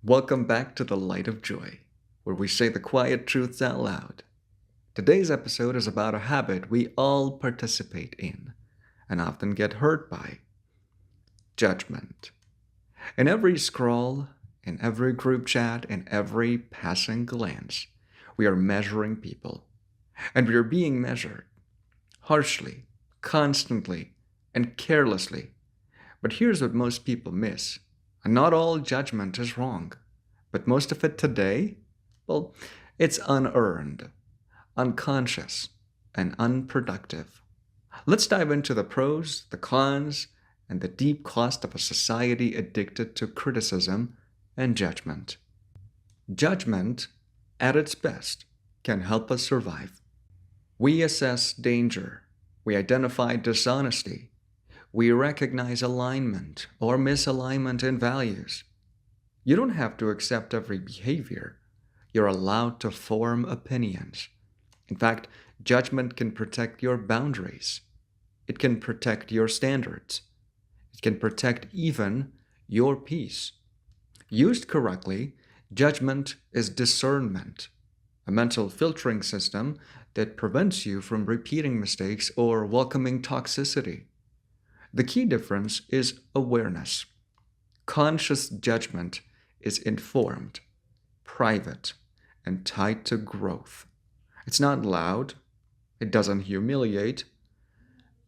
Welcome back to the Light of Joy, where we say the quiet truths out loud. Today's episode is about a habit we all participate in and often get hurt by: judgment. In every scroll, in every group chat, in every passing glance, we are measuring people. And we are being measured harshly, constantly, and carelessly. But here's what most people miss: and not all judgment is wrong, but most of it today, well, it's unearned, unconscious, and unproductive. Let's dive into the pros, the cons, and the deep cost of a society addicted to criticism and judgment. Judgment, at its best, can help us survive. We assess danger, we identify dishonesty, we recognize alignment or misalignment in values. You don't have to accept every behavior. You're allowed to form opinions. In fact, judgment can protect your boundaries. It can protect your standards. It can protect even your peace. Used correctly, judgment is discernment, a mental filtering system that prevents you from repeating mistakes or welcoming toxicity. The key difference is awareness. Conscious judgment is informed, private, and tied to growth. It's not loud, it doesn't humiliate,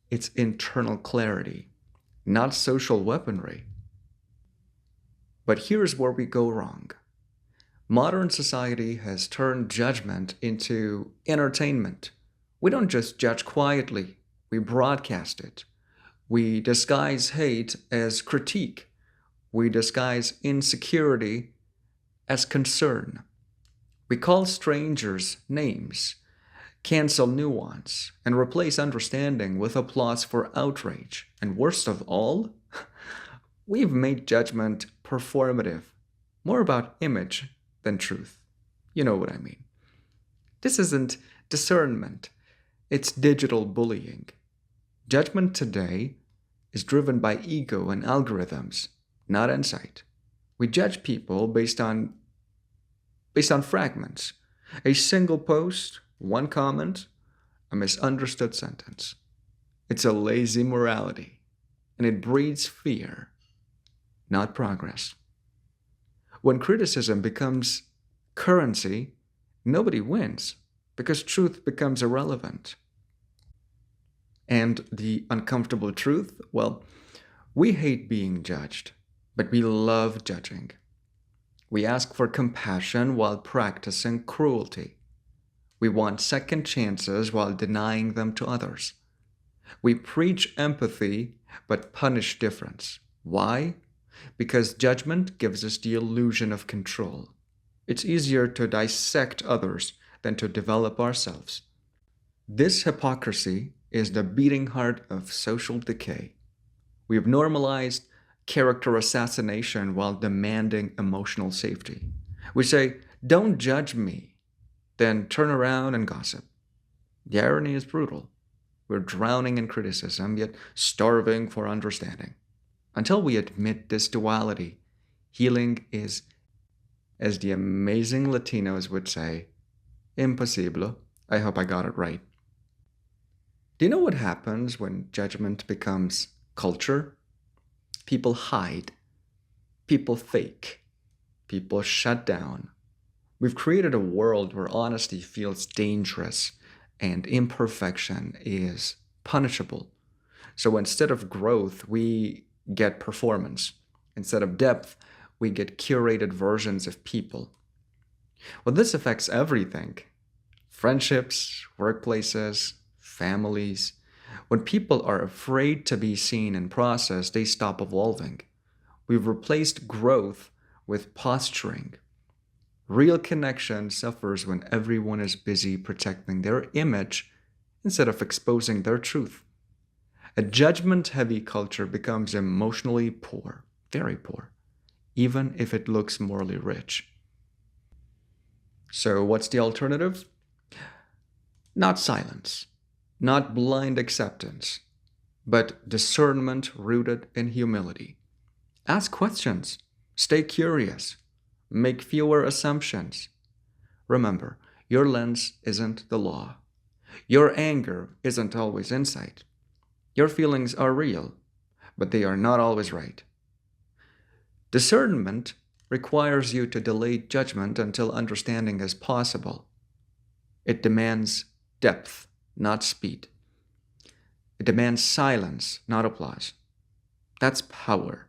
it's internal clarity, not social weaponry. But here's where we go wrong. Modern society has turned judgment into entertainment. We don't just judge quietly, we broadcast it. We disguise hate as critique. We disguise insecurity as concern. We call strangers names, cancel nuance, and replace understanding with applause for outrage. And worst of all, we've made judgment performative, more about image than truth. You know what I mean. This isn't discernment, it's digital bullying. Judgment today is driven by ego and algorithms, not insight. We judge people based on fragments. A single post, one comment, a misunderstood sentence. It's a lazy morality, and it breeds fear, not progress. When criticism becomes currency, nobody wins because truth becomes irrelevant. And the uncomfortable truth? Well, we hate being judged, but we love judging. We ask for compassion while practicing cruelty. We want second chances while denying them to others. We preach empathy but punish difference. Why? Because judgment gives us the illusion of control. It's easier to dissect others than to develop ourselves. This hypocrisy is the beating heart of social decay. We've normalized character assassination while demanding emotional safety. We say, "Don't judge me," then turn around and gossip. The irony is brutal. We're drowning in criticism, yet starving for understanding. Until we admit this duality, healing is, as the amazing Latinos would say, imposible. I hope I got it right. Do you know what happens when judgment becomes culture? People hide, people fake, people shut down. We've created a world where honesty feels dangerous and imperfection is punishable. So instead of growth, we get performance. Instead of depth, we get curated versions of people. Well, this affects everything: friendships, workplaces, families. When people are afraid to be seen and processed, they stop evolving. We've replaced growth with posturing. Real connection suffers when everyone is busy protecting their image instead of exposing their truth. A judgment heavy culture becomes emotionally poor, very poor, even if it looks morally rich. So, what's the alternative? Not silence, not blind acceptance, but discernment rooted in humility. Ask questions, stay curious, Make fewer assumptions. Remember, your lens isn't the law. Your anger isn't always insight. Your feelings are real, but they are not always right. Discernment requires you to delay judgment until understanding is possible. It demands depth, not speed. It demands silence, not applause. That's power,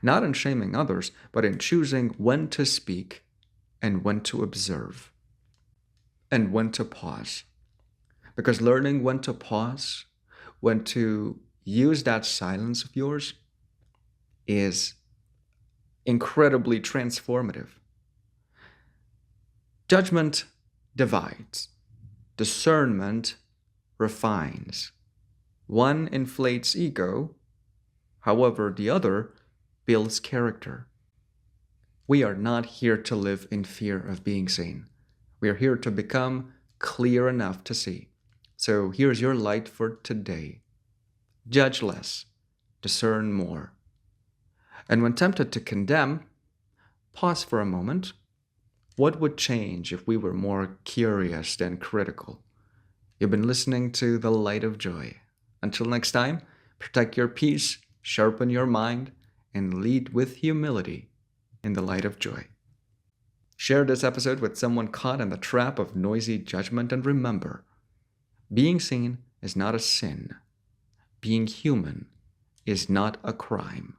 not in shaming others, but in choosing when to speak and when to observe and when to pause. Because learning when to pause, when to use that silence of yours, is incredibly transformative. Judgment divides. Discernment refines. One inflates ego, however, the other builds character. We are not here to live in fear of being seen. We are here to become clear enough to see. So here's your light for today. Judge less, discern more. And when tempted to condemn, pause for a moment. What would change if we were more curious than critical? You've been listening to The Light of Joy. Until next time, protect your peace, sharpen your mind, and lead with humility in the light of joy. Share this episode with someone caught in the trap of noisy judgment, and remember, being seen is not a sin. Being human is not a crime.